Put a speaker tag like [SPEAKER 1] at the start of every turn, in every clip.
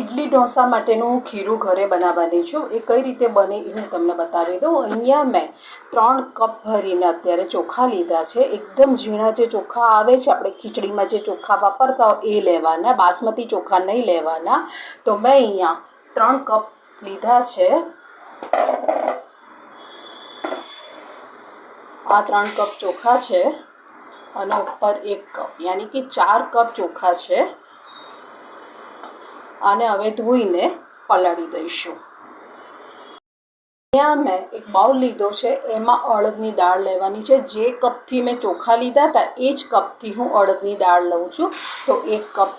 [SPEAKER 1] इडली ढोसा माटेનું ખીરું ઘરે બનાવવાની છું। એ કઈ રીતે બને એ હું તમને બતાવી દઉં। અહીંયા મેં 3 કપ ભરીને અત્યારે ચોખા લીધા છે। એકદમ ઝીણા જે ચોખા આવે છે આપણે ખીચડીમાં જે ચોખા વાપરતા હોય એ લેવાના, બાસમતી ચોખા નહીં લેવાના। તો મેં અહીંયા 3 કપ લીધા છે। આ 3 કપ ચોખા છે અને ઉપર 1 કપ यानी कि 4 કપ ચોખા છે। આને હવે ધોઈને પલાળી દઈશું। અહીંયા મેં એક બાઉલ લીધો છે, એમાં અડદની દાળ લેવાની છે। જે કપથી મેં ચોખા લીધા હતા એ જ કપથી હું અડદની દાળ લઉં છું। તો 1 કપ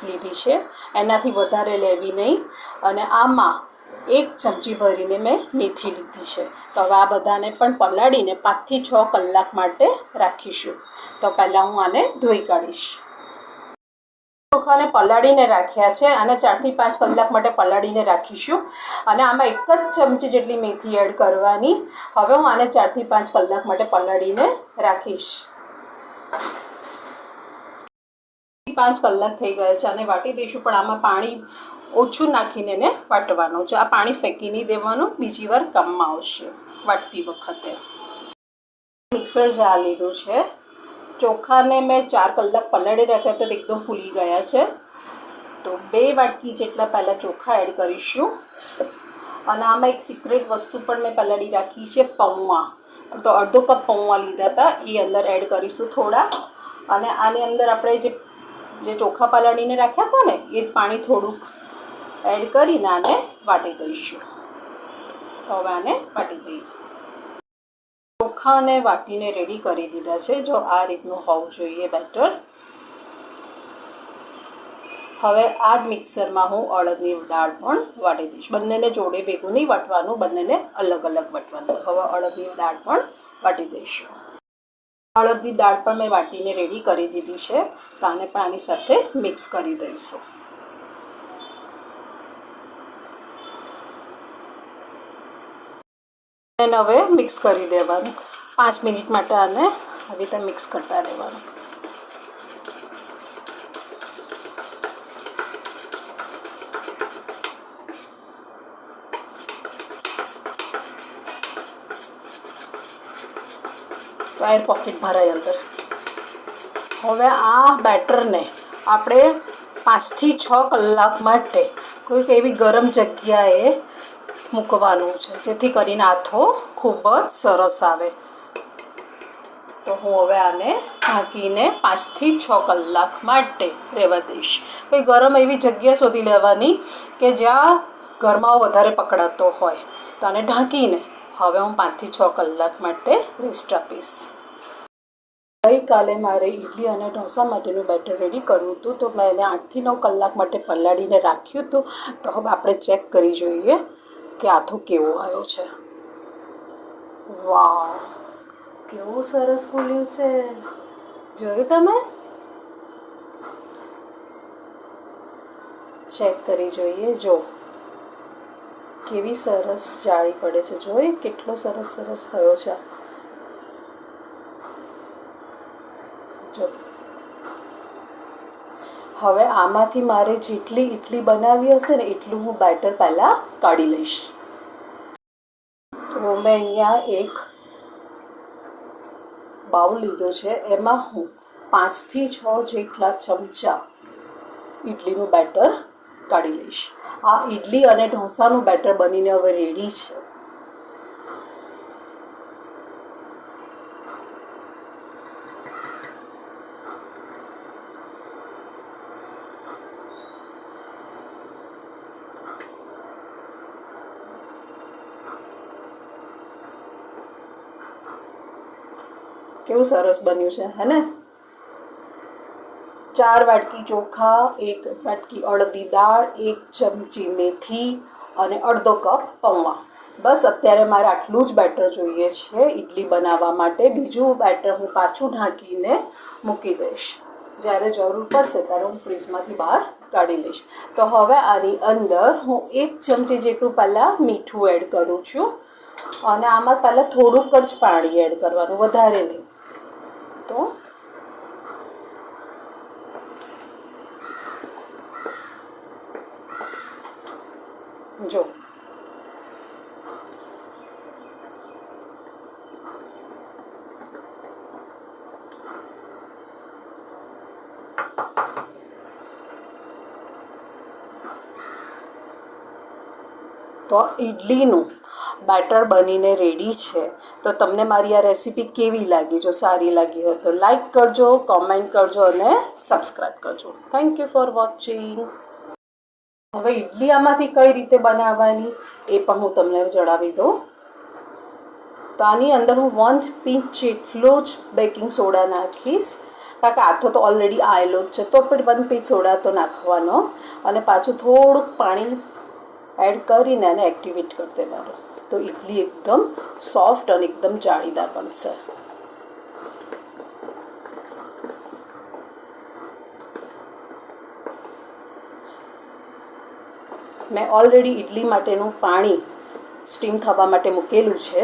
[SPEAKER 1] લીધી છે, એનાથી વધારે લેવી નહીં। અને આમાં 1 ચમચી ભરીને મેં મેથી લીધી છે। તો હવે આ બધાને પણ પલાળીને 5 થી 6 કલાક માટે રાખીશું। તો પહેલાં હું આને ધોઈ કાઢીશ। ચોખાને પલાળીને રાખ્યા છે અને 4 થી 5 કલાક માટે પલાળીને રાખીશું। અને આમાં 1 જ ચમચી જેટલી મેથી એડ કરવાની। હવે હું આને 4 થી 5 કલાક માટે પલાળીને રાખીશ। 5 કલાક થઈ ગયા છે અને વાટી દઈશું, પણ આમાં પાણી ઓછું નાખીને એને વાટવાનું છે। આ પાણી ફેંકી નહીં દેવાનું, બીજી વાર કામમાં આવશે વાટતી વખતે। મિક્સર જાર લીધું છે। ચોખાને મેં 4 કલાક પલાળી રાખ્યા તો એકદમ ફૂલી ગયા છે। તો 2 વાટકી જેટલા પહેલાં ચોખા એડ કરીશું। અને આમાં એક સિક્રેટ વસ્તુ પણ મેં પલાળી રાખી છે, પૌવા। તો અડધો કપ પૌવા લીધા હતા, એ અંદર એડ કરીશું થોડા। અને આની અંદર આપણે જે ચોખા પલાળીને રાખ્યા હતા ને એ પાણી થોડુંક એડ કરીને આને વાટી દઈશું। તો હવે આને વાટી દઈએ। ચોખાને વાટીને રેડી કરી દીધા છે। જો આ રીતનું હોવું જોઈએ બેટર। હવે આ જ મિક્સરમાં હું અડદની દાળ પણ વાટી દઈશ। બંનેને જોડે ભેગું નહીં વાટવાનું, બંનેને અલગ અલગ વાટવાનું। હવે અડદની દાળ પણ વાટી દઈશું। અડદની દાળ પણ મેં વાટીને રેડી કરી દીધી છે, તો આને પણ આની સાથે મિક્સ કરી દઈશું। એને હવે મિક્સ કરી દેવાનું। 5 મિનિટ માટે આને આવી રીતે મિક્સ કરતા રહેવાનું। એર પોકેટ ભરાય અંદર। હવે આ બેટરને આપણે 5 થી 6 કલાક માટે કોઈક એવી ગરમ જગ્યાએ મૂકવાનું છે, જેથી કરીને આથો ખૂબ જ સરસ આવે। તો હું હવે આને ઢાંકીને 5 થી 6 કલાક માટે રહેવા દઈશ। કોઈ ગરમ એવી જગ્યા શોધી લેવાની કે જ્યાં ગરમાવો વધારે પકડાતો હોય। તો આને ઢાંકીને હવે હું 5 થી 6 કલાક માટે રેસ્ટ આપીશ। ગઈકાલે મારે ઇડલી અને ઢોસા માટેનું બેટર રેડી કરવું હતું, તો મેં એને 8 થી 9 કલાક માટે પલાળીને રાખ્યું હતું। તો હવે આપણે ચેક કરી જોઈએ કે આથો કેવો આવ્યો છે। વાવ, કેવું સરસ ફૂલ્યું છે! જોયું તમે? ચેક કરી જોઈએ। જો કેવી સરસ જાળી પડે છે, જોઈ કેટલો સરસ થયો છે। જો હવે આમાંથી મારે જેટલી ઇડલી બનાવી હશે ને એટલું હું બેટર પહેલાં કાઢી લઈશ। તો મેં અહીંયા એક બાઉલ લીધો છે, એમાં હું 5 થી 6 જેટલા ચમચા ઇડલીનું બેટર કાઢી લઈશ। આ ઇડલી અને ઢોસાનું બેટર બનીને હવે રેડી છે। કેવું સરસ બન્યું છે, હે ને? 4 વાટકી ચોખા, 1 વાટકી અડદની દાળ, 1 ચમચી મેથી અને અડધો કપ પૌવા। બસ અત્યારે મારે આટલું જ બેટર જોઈએ છે ઇડલી બનાવવા માટે। બીજું બેટર હું પાછું ઢાંકીને મૂકી દઈશ। જ્યારે જરૂર પડશે ત્યારે હું ફ્રીજમાંથી બહાર કાઢી લઈશ। તો હવે આની અંદર હું 1 ચમચી જેટલું પહેલાં મીઠું એડ કરું છું। અને આમાં પહેલાં થોડુંક જ પાણી એડ કરવાનું, વધારે નહીં। તો જો તો ઇડલીનું બેટર બનીને રેડી છે. તો તમને મારી આ રેસીપી કેવી લાગી? જો સારી લાગી હોય તો લાઈક કરજો, કોમેન્ટ કરજો અને સબસ્ક્રાઈબ કરજો. Thank you for watching. હવે ઇડલી આમાંથી કઈ રીતે બનાવવાની એ પણ હું તમને જણાવી દઉં. તો આની અંદર હું 1 પિંચ જેટલો જ બેકિંગ સોડા નાખીશ, કારણ કે આથો તો ઓલરેડી આવેલો જ છે, તો પણ 1 પિંચ સોડા તો નાખવાનો અને પાછું થોડુંક પાણી એડ કરીને એને એક્ટિવેટ કરી દેવાનું. તો ઇડલી એકદમ સોફ્ટ અને એકદમ જાળીદાર બનશે. મેં ઓલરેડી ઇડલી માટેનું પાણી સ્ટીમ થવા માટે મૂકેલું છે.